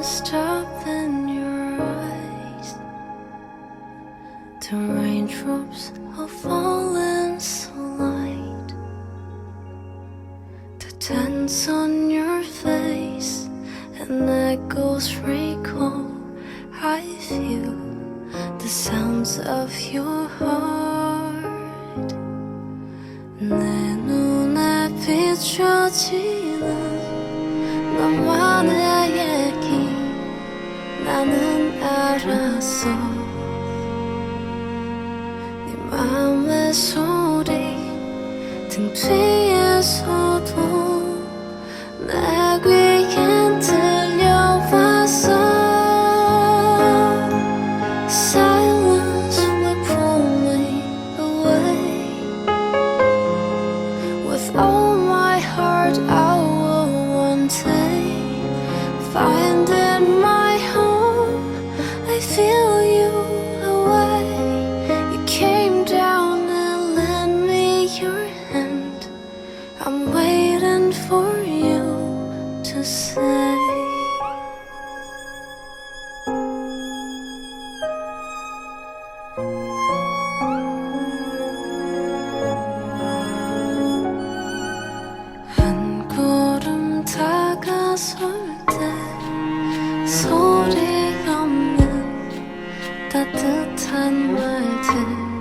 stop in your eyes. The raindrops are falling so light. The dance on your face and echoes recall. I feel the sounds of your heart. 내 눈에 비춰지는 너만의 얘기 나는 알았어. 네 맘의 소리 등 뒤에서도 내 귀엔 들려왔어. Silence will pull me away. With all my heart I will one day find in my home. I feel you away. You came down and lent me your hand. I'm waiting for you to say. 한 걸음 다가설 때 소리 없는 따뜻한 말들